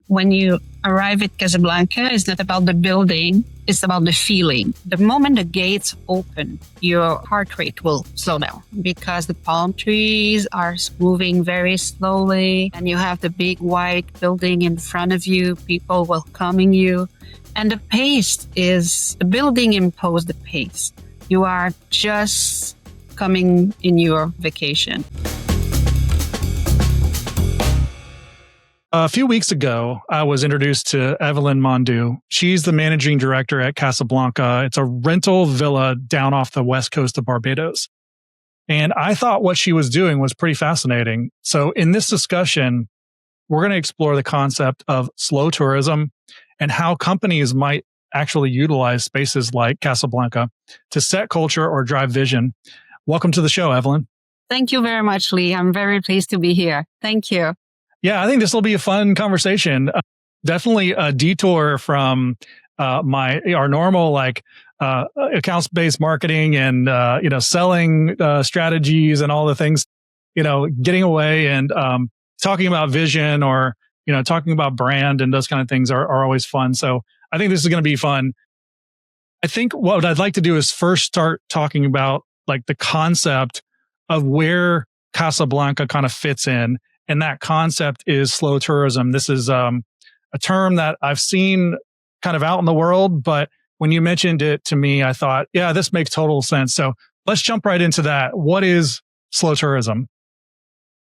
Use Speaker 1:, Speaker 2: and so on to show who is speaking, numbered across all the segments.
Speaker 1: when you arrive at Casablanca, it's not about the building, it's about the feeling. The moment the gates open, your heart rate will slow down because the palm trees are moving very slowly and you have the big white building in front of you, people welcoming you. And the pace is, the building imposed the pace. You are just coming in your vacation.
Speaker 2: A few weeks ago, I was introduced to Evlyn Mondo. She's the managing director at Casablanca. It's a rental villa down off the west coast of Barbados. And I thought what she was doing was pretty fascinating. So in this discussion, we're going to explore the concept of slow tourism and how companies might actually utilize spaces like Casablanca to set culture or drive vision. Welcome to the show, Evlyn.
Speaker 1: Thank you very much, Lee. I'm very pleased to be here. Thank you.
Speaker 2: Yeah, I think this will be a fun conversation. Definitely a detour from our normal accounts-based marketing and selling strategies and all the things. Getting away and talking about vision or talking about brand and those kind of things are always fun. So I think this is going to be fun. I think what I'd like to do is first start talking about like the concept of where Casablanca kind of fits in. And that concept is slow tourism. This is a term that I've seen kind of out in the world, but when you mentioned it to me, I thought, yeah, this makes total sense. So let's jump right into that. What is slow tourism?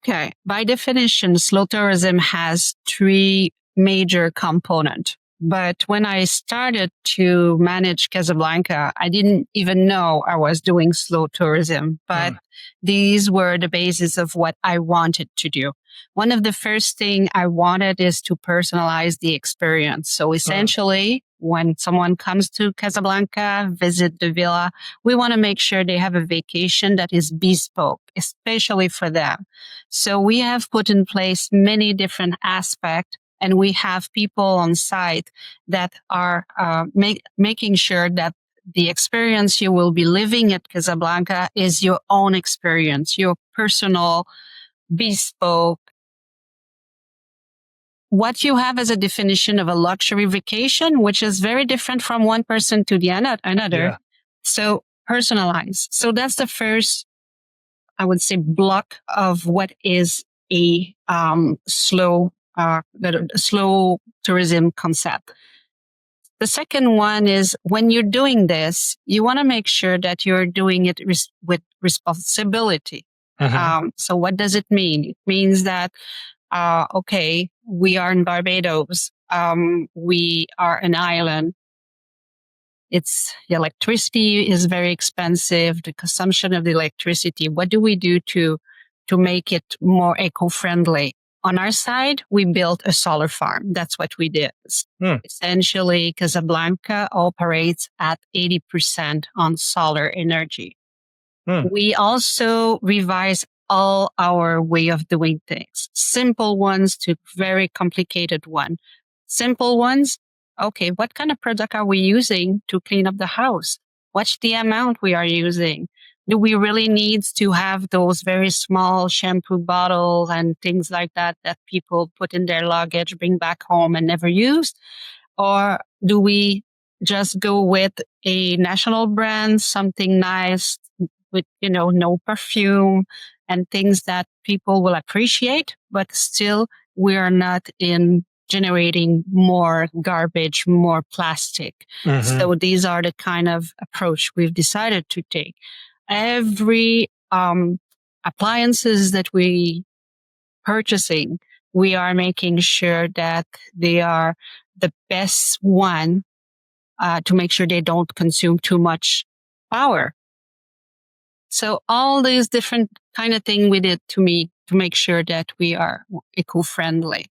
Speaker 1: Okay. By definition, slow tourism has three major components. But when I started to manage Casablanca, I didn't even know I was doing slow tourism, but these were the basis of what I wanted to do. One of the first thing I wanted is to personalize the experience. So essentially, when someone comes to Casablanca, visit the villa, we want to make sure they have a vacation that is bespoke, especially for them. So we have put in place many different aspects. And we have people on site that are making sure that the experience you will be living at Casablanca is your own experience, your personal, bespoke. What you have as a definition of a luxury vacation, which is very different from one person to the another. Yeah. So personalized. So that's the first, I would say, block of what is a slow tourism concept. The second one is when you're doing this, you want to make sure that you're doing it with responsibility. So what does it mean? It means that, we are in Barbados. We are an island. The electricity is very expensive. The consumption of the electricity. What do we do to make it more eco-friendly? On our side, we built a solar farm. That's what we did. Essentially, Casablanca operates at 80% on solar energy. We also revise all our way of doing things. Simple ones to very complicated ones. Simple ones, okay, what kind of product are we using to clean up the house? What's the amount we are using? Do we really need to have those very small shampoo bottles and things like that people put in their luggage, bring back home and never use? Or do we just go with a national brand, something nice with, no perfume and things that people will appreciate, but still we are not in generating more garbage, more plastic. So these are the kind of approach we've decided to take. Every appliances that we purchasing, we are making sure that they are the best one to make sure they don't consume too much power. So all these different kind of thing we did to make sure that we are eco-friendly.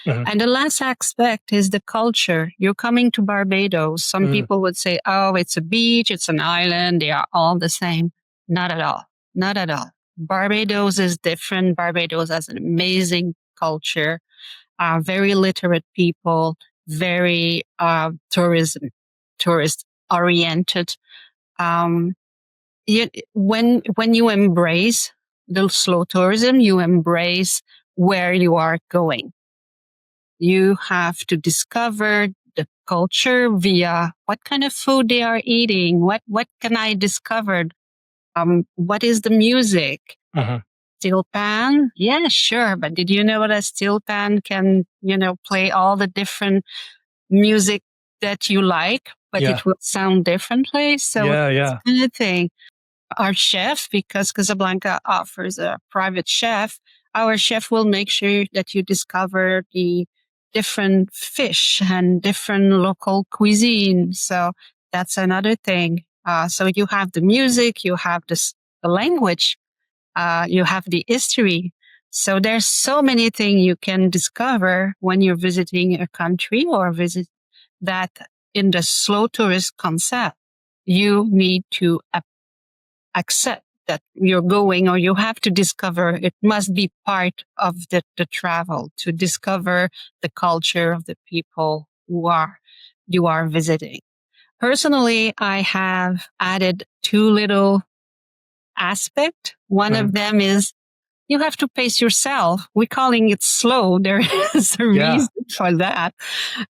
Speaker 1: And the last aspect is the culture. You're coming to Barbados. Some people would say, oh, it's a beach, it's an island, they are all the same. Not at all. Not at all. Barbados is different. Barbados has an amazing culture, very literate people, very tourist oriented. When you embrace the slow tourism, you embrace where you are going. You have to discover the culture via what kind of food they are eating. What can I discover? What is the music? Steel pan? Yeah, sure. But did you know that a steel pan can, play all the different music that you like, but it will sound differently? So it's kind of thing. Our chef, because Casablanca offers a private chef, our chef will make sure that you discover the different fish and different local cuisine. So that's another thing. So you have the music, you have the language, you have the history. So there's so many things you can discover when you're visiting a country or visit that in the slow tourist concept. You need to accept that you're going, or you have to discover. It must be part of the travel to discover the culture of the people you are visiting. Personally, I have added two little aspects. One of them is you have to pace yourself. We're calling it slow. There is a reason for that.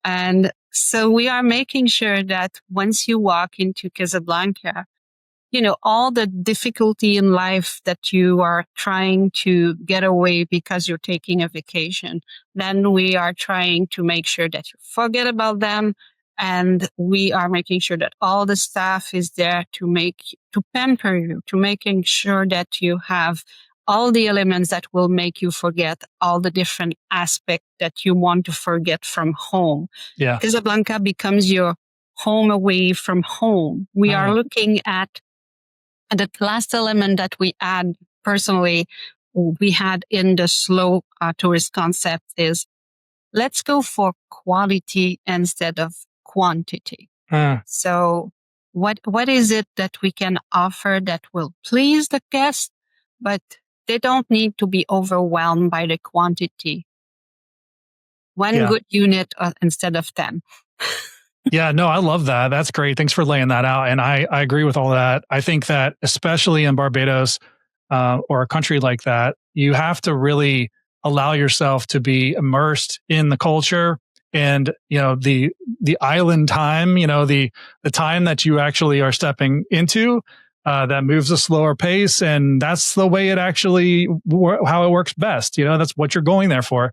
Speaker 1: And so we are making sure that once you walk into Casablanca, all the difficulty in life that you are trying to get away because you're taking a vacation, then we are trying to make sure that you forget about them. And we are making sure that all the staff is there to pamper you, to making sure that you have all the elements that will make you forget all the different aspects that you want to forget from home.
Speaker 2: Yeah.
Speaker 1: Casablanca becomes your home away from home. We are looking at the last element that we add personally, we had in the slow tourist concept is let's go for quality instead of quantity. So what is it that we can offer that will please the guest, but they don't need to be overwhelmed by the quantity? One good unit instead of 10.
Speaker 2: Yeah, no, I love that. That's great. Thanks for laying that out. And I agree with all that. I think that especially in Barbados or a country like that, you have to really allow yourself to be immersed in the culture and, the island time, the time that you actually are stepping into that moves a slower pace. And that's the way it actually, how it works best. That's what you're going there for.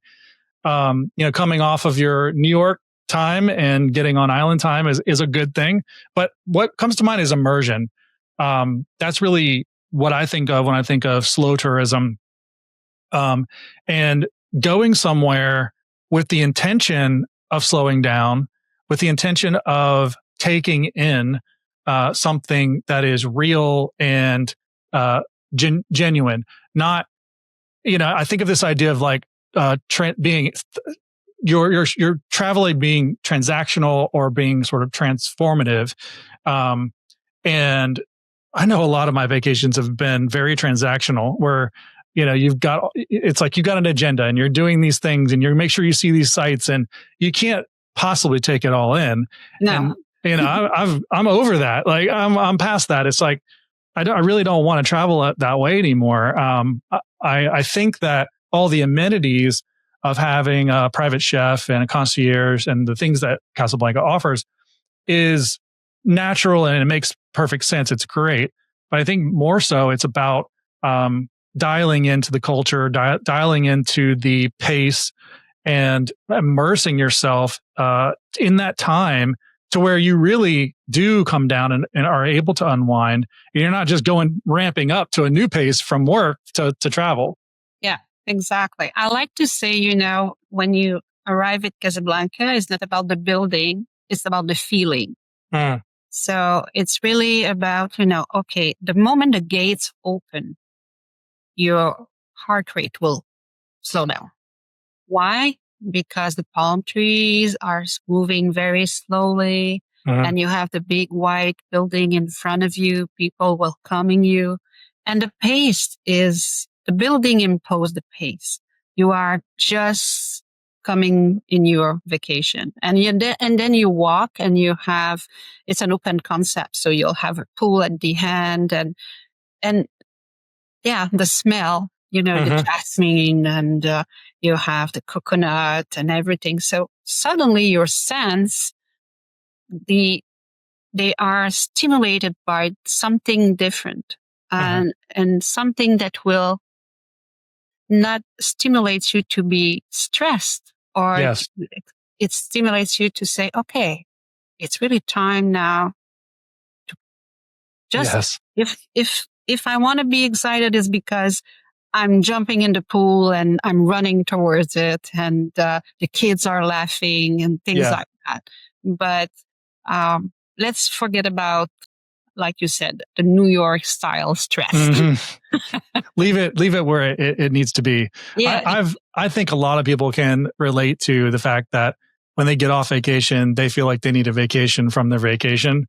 Speaker 2: Coming off of your New York time and getting on island time is a good thing. But what comes to mind is immersion. That's really what I think of when I think of slow tourism. And going somewhere with the intention of slowing down, with the intention of taking in something that is real and genuine. Not, I think of this idea of like being your traveling being transactional or being sort of transformative. And I know a lot of my vacations have been very transactional where, it's like you've got an agenda and you're doing these things and you make sure you see these sites and you can't possibly take it all in.
Speaker 1: No.
Speaker 2: And, I'm over that. Like I'm past that. It's like, I really don't want to travel that way anymore. I think that all the amenities of having a private chef and a concierge and the things that Casablanca offers is natural and it makes perfect sense. It's great. But I think more so it's about dialing into the culture, dialing into the pace and immersing yourself in that time to where you really do come down and are able to unwind. You're not just ramping up to a new pace from work to travel.
Speaker 1: Yeah, exactly. I like to say, when you arrive at Casablanca, it's not about the building, it's about the feeling. So it's really about, okay, the moment the gates open, your heart rate will slow down. Why? Because the palm trees are moving very slowly and you have the big white building in front of you, people welcoming you. And the building imposed the pace. You are just coming in your vacation and then you walk and it's an open concept. So you'll have a pool at the end and yeah, the smell, the jasmine and, you have the coconut and everything. So suddenly your sense, they are stimulated by something different, and something that will not stimulate you to be stressed, or
Speaker 2: Yes.
Speaker 1: it stimulates you to say, okay, it's really time now to just, if I want to be excited, is because I'm jumping in the pool and I'm running towards it, and the kids are laughing and things like that. But let's forget about, like you said, the New York style stress.
Speaker 2: Leave it where it needs to be.
Speaker 1: Yeah.
Speaker 2: I think a lot of people can relate to the fact that when they get off vacation, they feel like they need a vacation from their vacation.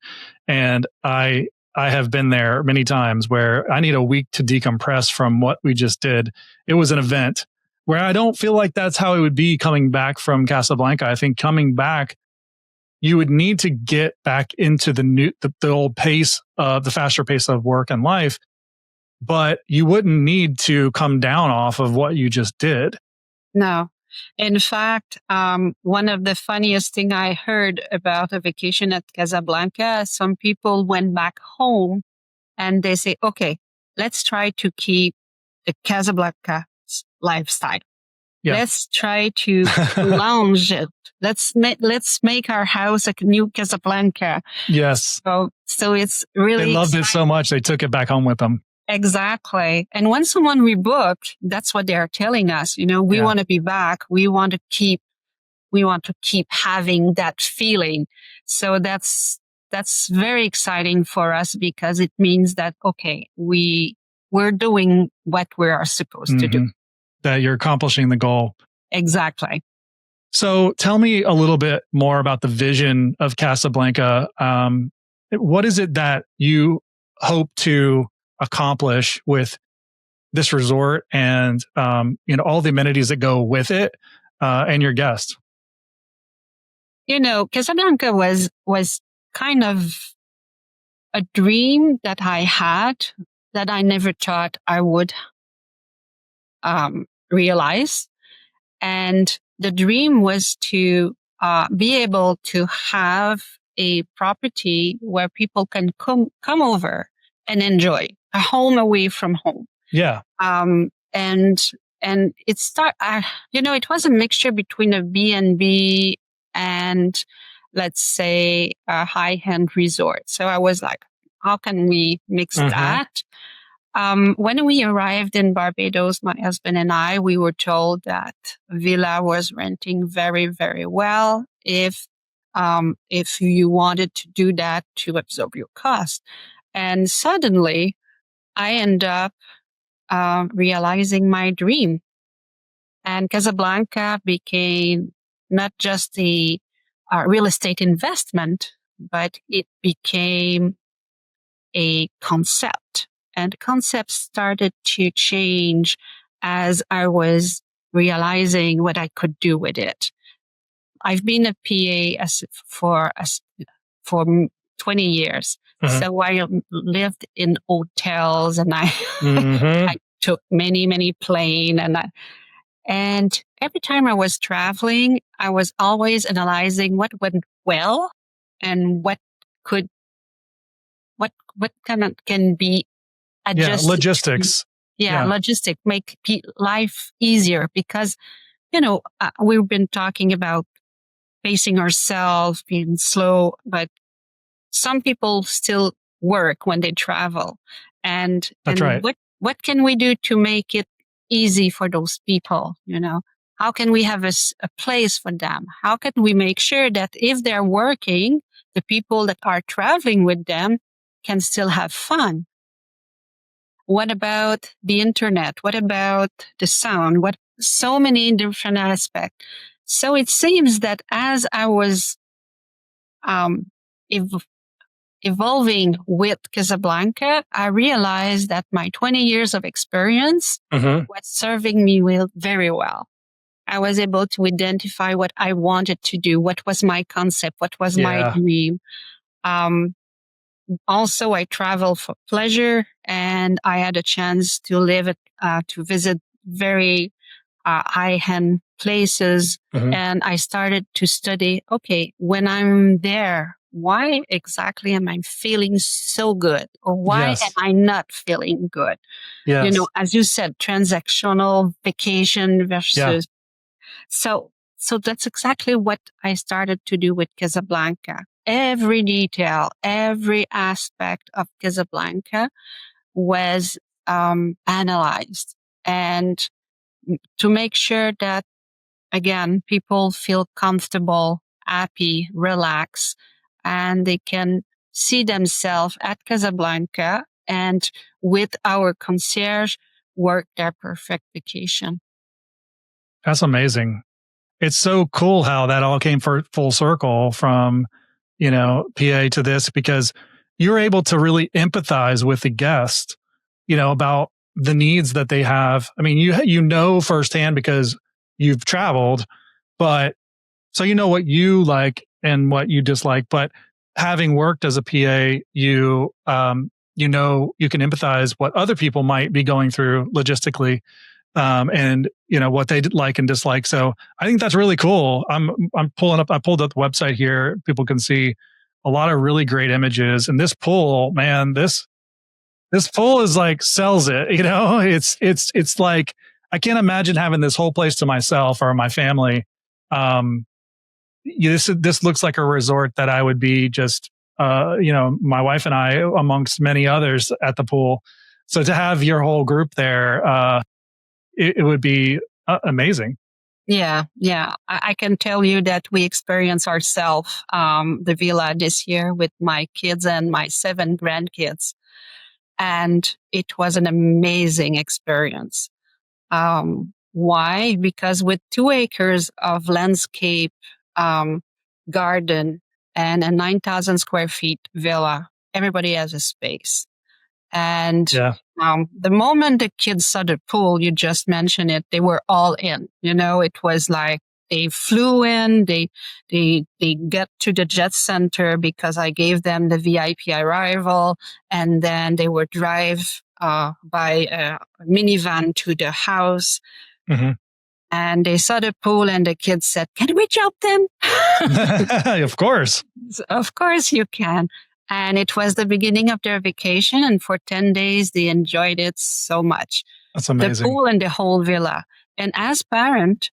Speaker 2: And I have been there many times where I need a week to decompress from what we just did. It was an event where I don't feel like that's how it would be coming back from Casablanca. I think coming back, you would need to get back into the old pace, the faster pace of work and life, but you wouldn't need to come down off of what you just did.
Speaker 1: No. In fact, one of the funniest thing I heard about a vacation at Casablanca, some people went back home and they say, okay, let's try to keep the Casablanca lifestyle. Yeah. Let's try to lounge it. Let's make our house a new Casablanca.
Speaker 2: Yes.
Speaker 1: So it's really,
Speaker 2: they loved it so much they took it back home with them.
Speaker 1: Exactly. And when someone rebooked, that's what they are telling us. We want to be back. We want to keep having that feeling. So that's very exciting for us, because it means that, okay, we're doing what we are supposed to do.
Speaker 2: That you're accomplishing the goal.
Speaker 1: Exactly.
Speaker 2: So tell me a little bit more about the vision of Casablanca. What is it that you hope to accomplish with this resort, and all the amenities that go with it, and your guests?
Speaker 1: Casablanca was kind of a dream that I had, that I never thought I would realize. And the dream was to be able to have a property where people can come over and enjoy a home away from home.
Speaker 2: Yeah.
Speaker 1: And it it was a mixture between a B&B and, let's say, a high-end resort. So I was like, how can we mix that? When we arrived in Barbados, my husband and I, we were told that Villa was renting very, very well if you wanted to do that to absorb your cost. And suddenly I end up realizing my dream. And Casablanca became not just a real estate investment, but it became a concept. And the concept started to change as I was realizing what I could do with it. I've been a PA for 20 years. So I lived in hotels, and I took many, many planes, and every time I was traveling, I was always analyzing what went well and what can be adjusted.
Speaker 2: Logistics.
Speaker 1: Logistics make life easier, because, we've been talking about pacing ourselves, being slow, but some people still work when they travel. And
Speaker 2: that's right.
Speaker 1: What can we do to make it easy for those people? How can we have a place for them? How can we make sure that if they're working, the people that are traveling with them can still have fun? What about the internet? What about the sound? So many different aspects. So it seems that as I was evolving with Casablanca, I realized that my 20 years of experience was serving me very well. I was able to identify what I wanted to do, what was my concept, what was my dream. Also, I travel for pleasure, and I had a chance to to visit very high-end places. And I started to study, okay, when I'm there, why exactly am I feeling so good? Or why am I not feeling good? You know, as you said, transactional vacation versus. So that's exactly what I started to do with Casablanca. Every detail, every aspect of Casablanca was analyzed, and to make sure that, again, people feel comfortable, happy, relaxed, and they can see themselves at Casablanca and with our concierge work their perfect vacation.
Speaker 2: That's amazing. It's so cool how that all came for full circle from, PA to this, because you're able to really empathize with the guest, about the needs that they have. I mean, you know firsthand because you've traveled, but so you know what you like and what you dislike. But having worked as a PA, you can empathize what other people might be going through logistically. And what they like and dislike. So I think that's really cool. I pulled up the website here. People can see a lot of really great images. And this pool, man, this pool is like sells it. It's like I can't imagine having this whole place to myself or my family. This looks like a resort that I would be just my wife and I amongst many others at the pool. So to have your whole group there, it would be amazing.
Speaker 1: Yeah. I can tell you that we experienced ourselves the villa this year with my kids and my 7 grandkids. And it was an amazing experience. Why? Because with 2 acres of landscape, garden, and a 9,000 square feet villa, everybody has a space. And the moment the kids saw the pool, you just mentioned it, they were all in. It was like they flew in, they get to the jet center because I gave them the VIP arrival, and then they were drive by a minivan to the house. And they saw the pool, and the kids said, "Can we jump in?"
Speaker 2: Of course.
Speaker 1: Of course you can. And it was the beginning of their vacation. And for 10 days, they enjoyed it so much.
Speaker 2: That's amazing.
Speaker 1: The pool and the whole villa. And as parent,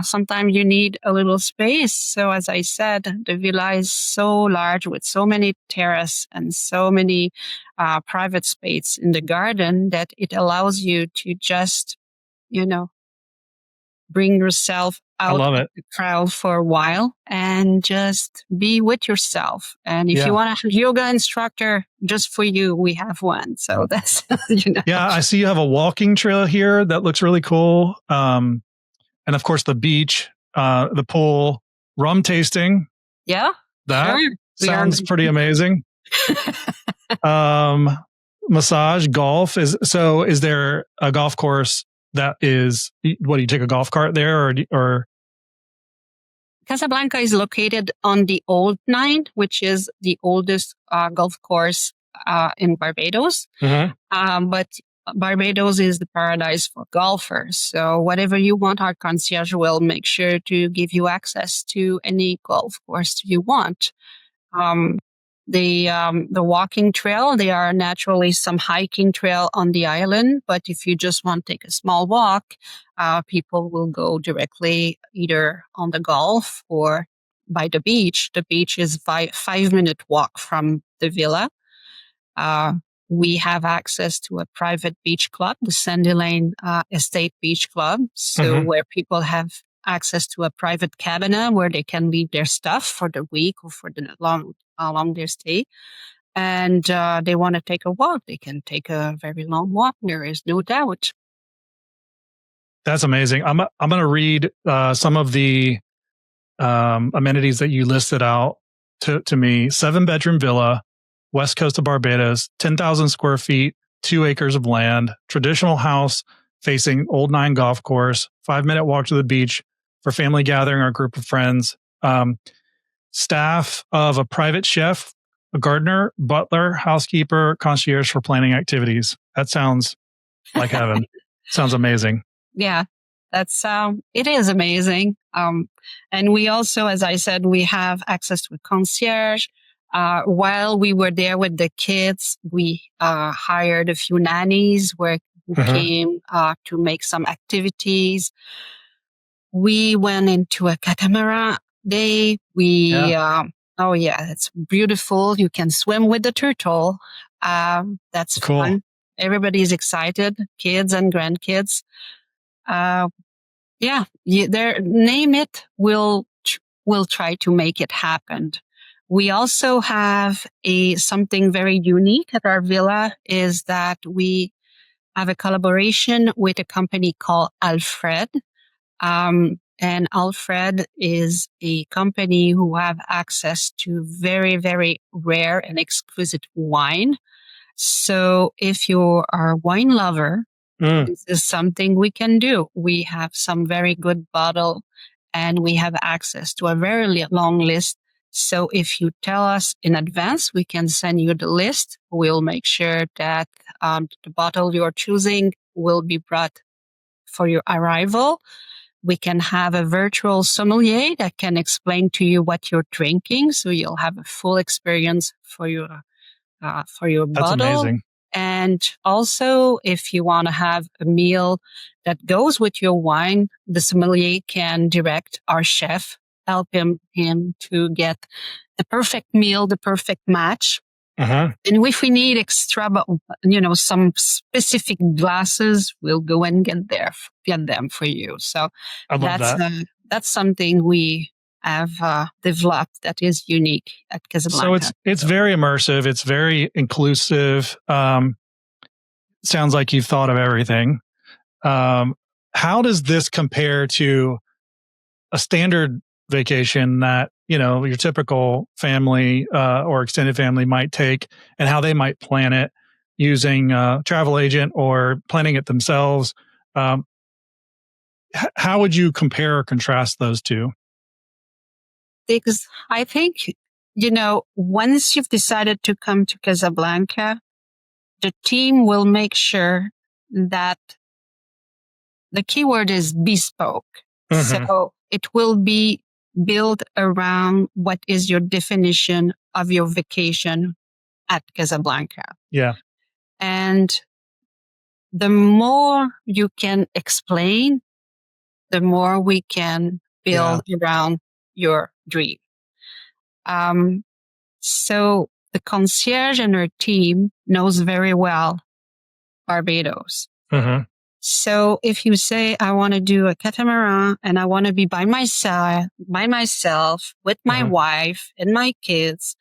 Speaker 1: sometimes you need a little space. So as I said, the villa is so large with so many terrace and so many private space in the garden that it allows you to just, bring yourself out of the crowd for a while and just be with yourself. And if you want a yoga instructor just for you, we have one. So that's,
Speaker 2: Yeah, I see you have a walking trail here that looks really cool. And of course, the beach, the pool, rum tasting.
Speaker 1: Yeah.
Speaker 2: That sounds pretty amazing. Massage, golf. Is there a golf course that is, what do you take a golf cart there or?
Speaker 1: Casablanca is located on the Old Nine, which is the oldest golf course in Barbados. But Barbados is the paradise for golfers. So whatever you want, our concierge will make sure to give you access to any golf course you want. The walking trail, there are naturally some hiking trail on the island, but if you just want to take a small walk, people will go directly either on the Gulf or by the beach. The beach is 5-minute walk from the villa. We have access to a private beach club, the Sandy Lane Estate Beach Club, so where people have access to a private cabana where they can leave their stuff for the week or for the long their stay. And they want to take a walk, they can take a very long walk. There is no doubt.
Speaker 2: That's amazing. I'm going to read some of the amenities that you listed out to me. 7-bedroom villa, west coast of Barbados, 10,000 square feet, 2 acres of land, traditional house facing Old Nine golf course, 5-minute walk to the beach for family gathering or a group of friends. Staff of a private chef, a gardener, butler, housekeeper, concierge for planning activities. That sounds like heaven. Sounds amazing.
Speaker 1: Yeah. It is amazing. And we also, as I said, we have access to a concierge. While we were there with the kids, we hired a few nannies who came to make some activities. We went into a catamaran day. Oh yeah, it's beautiful. You can swim with the turtle. That's
Speaker 2: cool.
Speaker 1: Fun. Everybody's excited, kids and grandkids. Name it. We'll try to make it happen. We also have something very unique at our villa is that we have a collaboration with a company called Alfred. And Alfred is a company who have access to very, very rare and exquisite wine. So if you are a wine lover, this is something we can do. We have some very good bottle and we have access to a very long list. So if you tell us in advance, we can send you the list. We'll make sure that the bottle you're choosing will be brought for your arrival. We can have a virtual sommelier that can explain to you what you're drinking. So you'll have a full experience for your
Speaker 2: That's
Speaker 1: bottle.
Speaker 2: Amazing.
Speaker 1: And also, if you want to have a meal that goes with your wine, the sommelier can direct our chef, help him to get the perfect meal, the perfect match. And if we need extra, some specific glasses, we'll go and get them for you. So that's something we have developed that is unique at Casablanca.
Speaker 2: So it's very immersive. It's very inclusive. Sounds like you've thought of everything. How does this compare to a standard vacation that, your typical family or extended family might take, and how they might plan it using a travel agent or planning it themselves? How would you compare or contrast those two?
Speaker 1: Because I think, once you've decided to come to Casablanca, the team will make sure that the keyword is bespoke. So it will be built around what is your definition of your vacation at Casablanca.
Speaker 2: Yeah.
Speaker 1: And the more you can explain, the more we can build around your dream. So the concierge and her team knows very well Barbados. So if you say, I want to do a catamaran and I want to be by myself with my wife and my kids,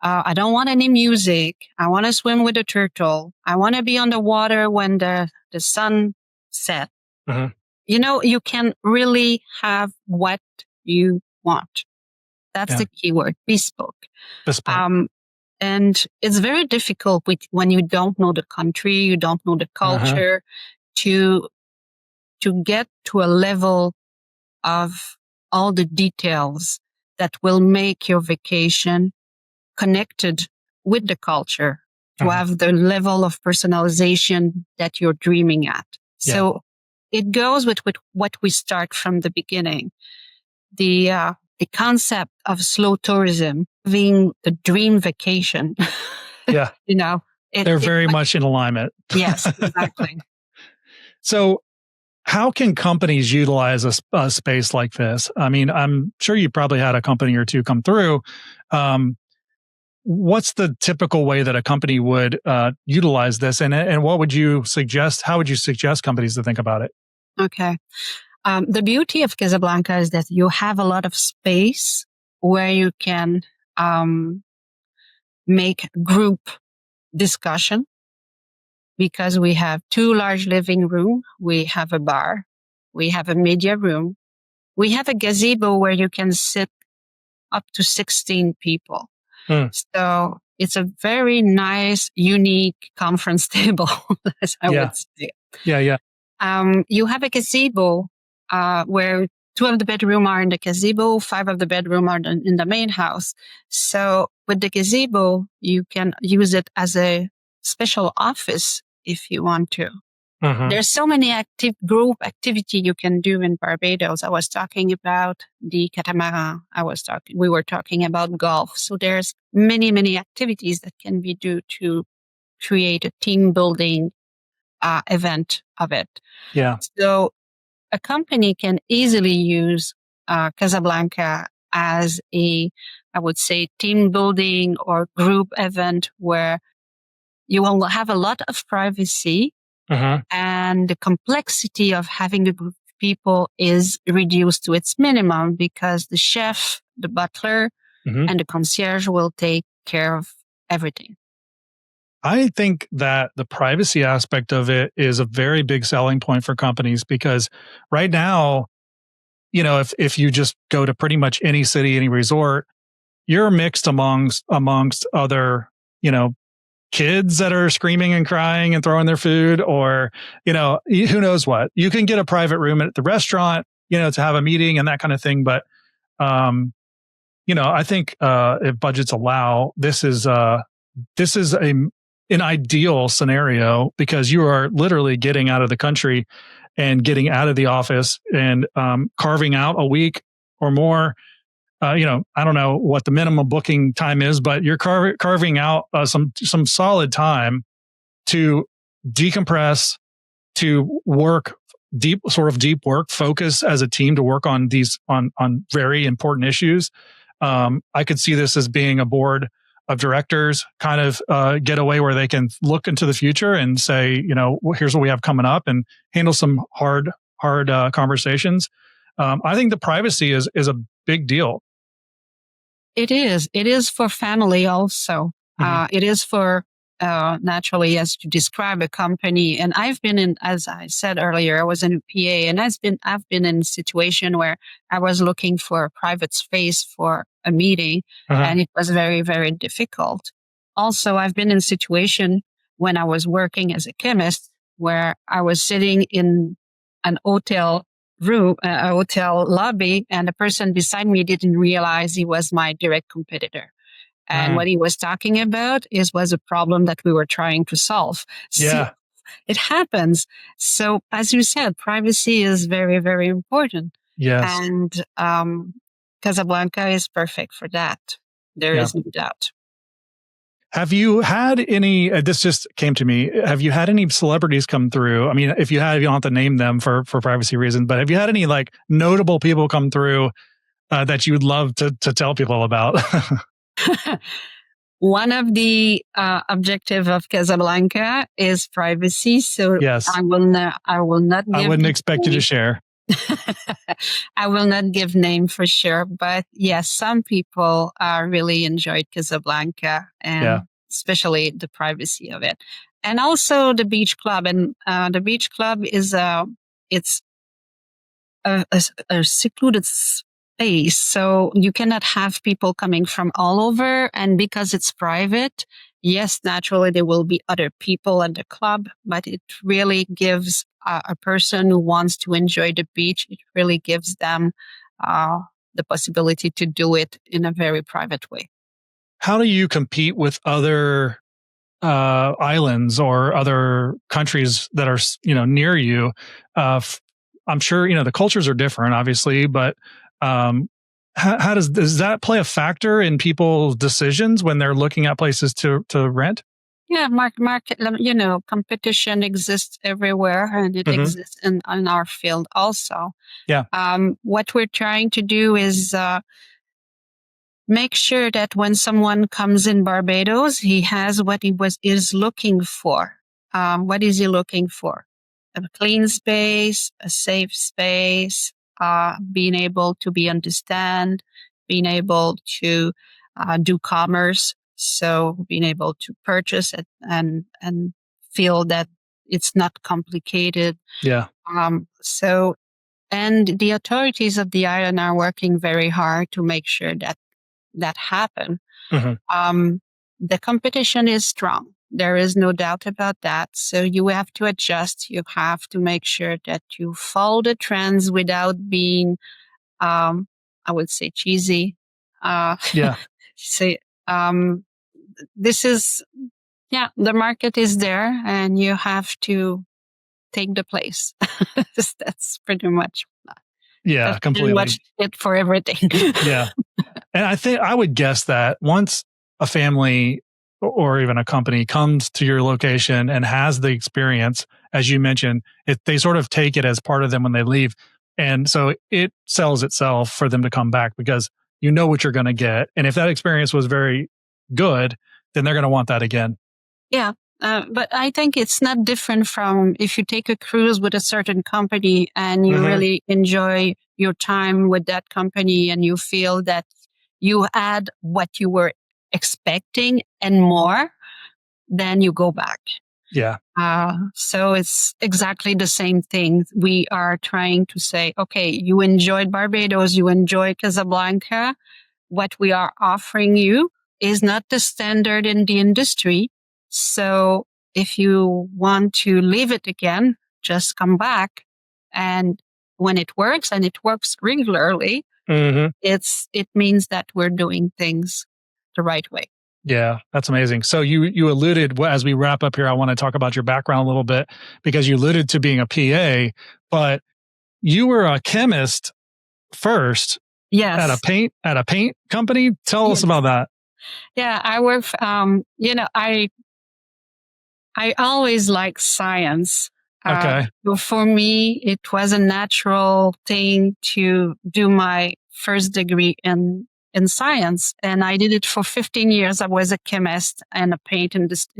Speaker 1: I don't want any music. I want to swim with a turtle. I want to be on the water when the sun sets. You can really have what you want. That's the keyword, bespoke. And it's very difficult when you don't know the country, you don't know the culture, to get to a level of all the details that will make your vacation connected with the culture, to have the level of personalization that you're dreaming at. So it goes with what we start from the beginning. The concept of slow tourism, having the dream vacation.
Speaker 2: They're very much in alignment.
Speaker 1: Yes, exactly.
Speaker 2: So how can companies utilize a space like this? I mean, I'm sure you probably had a company or two come through. What's the typical way that a company would utilize this? And what would you suggest? How would you suggest companies to think about it?
Speaker 1: Okay. The beauty of Casablanca is that you have a lot of space where you can make group discussion, because we have 2 large living rooms, we have a bar, we have a media room, we have a gazebo where you can sit up to 16 people. So it's a very nice, unique conference table, as I would say. You have a gazebo where 2 of the bedrooms are in the gazebo, 5 of the bedrooms are in the main house. So with the gazebo, you can use it as a special office if you want to. There's so many active group activity you can do in Barbados. I was talking about the catamaran. We were talking about golf. So there's many, many activities that can be done to create a team building event of it.
Speaker 2: Yeah.
Speaker 1: So a company can easily use Casablanca as I would say, team building or group event where you will have a lot of privacy and the complexity of having a group of people is reduced to its minimum because the chef, the butler, and the concierge will take care of everything.
Speaker 2: I think that the privacy aspect of it is a very big selling point for companies because right now, if you just go to pretty much any city, any resort, you're mixed amongst other, kids that are screaming and crying and throwing their food or, who knows what. You can get a private room at the restaurant, to have a meeting and that kind of thing. But, I think if budgets allow, this is an ideal scenario because you are literally getting out of the country and getting out of the office and carving out a week or more. I don't know what the minimum booking time is, but you're carving out some solid time to decompress, to work deep work, focus as a team to work on these on very important issues. I could see this as being a board of directors kind of get away where they can look into the future and say, here's what we have coming up and handle some hard conversations. I think the privacy is a big deal.
Speaker 1: It is. It is for family also. It is for naturally, as to describe a company. And I've been in, as I said earlier, I was in a PA, and I've been in a situation where I was looking for a private space for a meeting, and it was very, very difficult. Also, I've been in a situation when I was working as a chemist where I was sitting in an hotel room, a hotel lobby, and the person beside me didn't realize he was my direct competitor. And what he was talking about was a problem that we were trying to solve.
Speaker 2: Yeah.
Speaker 1: So it happens. So as you said, privacy is very, very important.
Speaker 2: Yes.
Speaker 1: And Casablanca is perfect for that. There is no doubt.
Speaker 2: Have you had any, this just came to me, have you had any celebrities come through? I mean, if you don't have to name them for privacy reasons, but have you had any like notable people come through that you would love to tell people about?
Speaker 1: One of the objective of Casablanca is privacy. So
Speaker 2: yes.
Speaker 1: I will not give
Speaker 2: I wouldn't expect you to share.
Speaker 1: I will not give name for sure, but yes, some people really enjoyed Casablanca and especially the privacy of it. And also the beach club. And the beach club is it's a secluded space. So you cannot have people coming from all over. And because it's private, yes, naturally there will be other people at the club, but it really gives a person who wants to enjoy the beach, it really gives them the possibility to do it in a very private way.
Speaker 2: How do you compete with other islands or other countries that are, near you? I'm sure, the cultures are different, obviously, but how does that play a factor in people's decisions when they're looking at places to rent?
Speaker 1: Yeah, market, competition exists everywhere, and it exists in our field also.
Speaker 2: Yeah.
Speaker 1: What we're trying to do is make sure that when someone comes in Barbados, he has what is looking for. What is he looking for? A clean space, a safe space, being able to understand, being able to do commerce. So being able to purchase it and feel that it's not complicated.
Speaker 2: Yeah.
Speaker 1: And the authorities of the island are working very hard to make sure that happen. The competition is strong. There is no doubt about that. So you have to adjust. You have to make sure that you follow the trends without being, I would say, cheesy.
Speaker 2: Yeah.
Speaker 1: This is, the market is there, and you have to take the place. That's pretty much.
Speaker 2: Yeah, completely.
Speaker 1: Pretty much it for everything.
Speaker 2: Yeah. And I think I would guess that once a family or even a company comes to your location and has the experience, as you mentioned, they sort of take it as part of them when they leave. And so it sells itself for them to come back because you know what you're going to get. And if that experience was very good, then they're going to want that again.
Speaker 1: Yeah. But I think it's not different from if you take a cruise with a certain company and you really enjoy your time with that company and you feel that you had what you were expecting and more, then you go back.
Speaker 2: Yeah.
Speaker 1: So it's exactly the same thing. We are trying to say, okay, you enjoyed Barbados, you enjoyed Casablanca. What we are offering you is not the standard in the industry. So if you want to leave it again, just come back. And when it works, and it works regularly, it means that we're doing things the right way.
Speaker 2: Yeah, that's amazing. So you alluded, as we wrap up here, I want to talk about your background a little bit because you alluded to being a PA, but you were a chemist first.
Speaker 1: Yes.
Speaker 2: At a paint company. Tell us about that.
Speaker 1: Yeah, I work. I always liked science.
Speaker 2: Okay.
Speaker 1: So for me, it was a natural thing to do my first degree in science, and I did it for 15 years. I was a chemist and in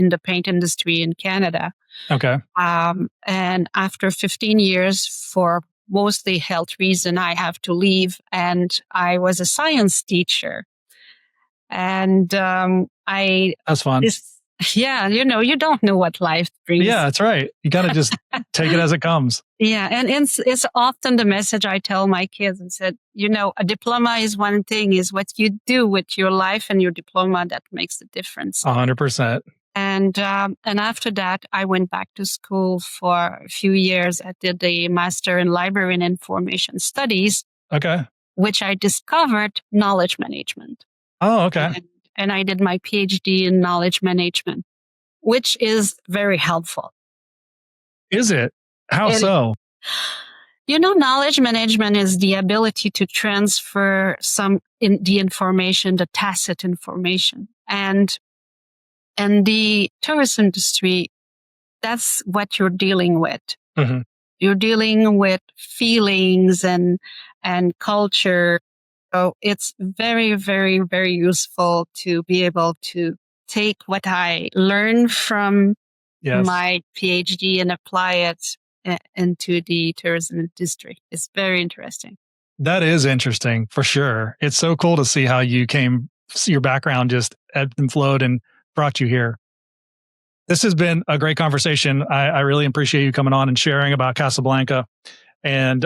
Speaker 1: the paint industry in Canada.
Speaker 2: Okay.
Speaker 1: And after 15 years, for mostly health reason, I have to leave, and I was a science teacher. And
Speaker 2: that's fun.
Speaker 1: Yeah, you don't know what life brings.
Speaker 2: Yeah, that's right. You got to just take it as it comes.
Speaker 1: Yeah, and it's often the message I tell my kids. I said, a diploma is one thing, is what you do with your life and your diploma that makes the difference.
Speaker 2: 100%.
Speaker 1: And after that, I went back to school for a few years. I did a master in library and information studies.
Speaker 2: Okay.
Speaker 1: Which I discovered knowledge management.
Speaker 2: Oh, okay.
Speaker 1: And I did my PhD in knowledge management, which is very helpful.
Speaker 2: Is it? How so?
Speaker 1: Knowledge management is the ability to transfer the information, the tacit information. And the tourism industry, that's what you're dealing with. Mm-hmm. You're dealing with feelings and culture. So it's very, very, very useful to be able to take what I learned from my PhD and apply it into the tourism industry. It's very interesting.
Speaker 2: That is interesting for sure. It's so cool to see how your background just ebbed and flowed and brought you here. This has been a great conversation. I really appreciate you coming on and sharing about Casablanca. And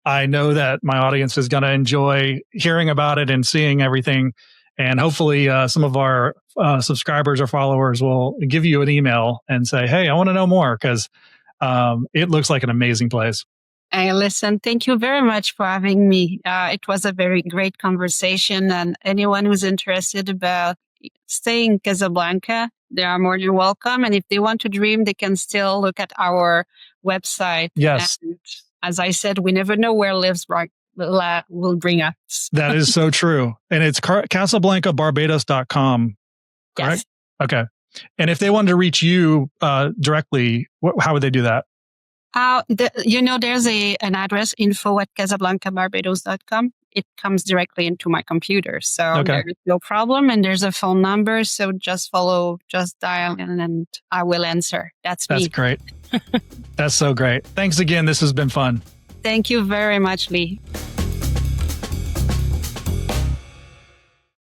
Speaker 2: I know that my audience is going to enjoy hearing about it and seeing everything. And hopefully some of our subscribers or followers will give you an email and say, hey, I want to know more, because it looks like an amazing place.
Speaker 1: Hey, listen, thank you very much for having me. It was a very great conversation. And anyone who's interested about staying in Casablanca, they are more than welcome. And if they want to dream, they can still look at our website.
Speaker 2: Yes.
Speaker 1: And as I said, we never know where lives will bring us.
Speaker 2: That is so true. And it's CasablancaBarbados.com, correct? Yes. Okay. And if they wanted to reach you directly, how would they do that?
Speaker 1: There's an address, info@CasablancaBarbados.com. It comes directly into my computer. So there's no problem. And there's a phone number. So just dial in and I will answer. That's me.
Speaker 2: That's great. That's so great. Thanks again. This has been fun.
Speaker 1: Thank you very much, Lee.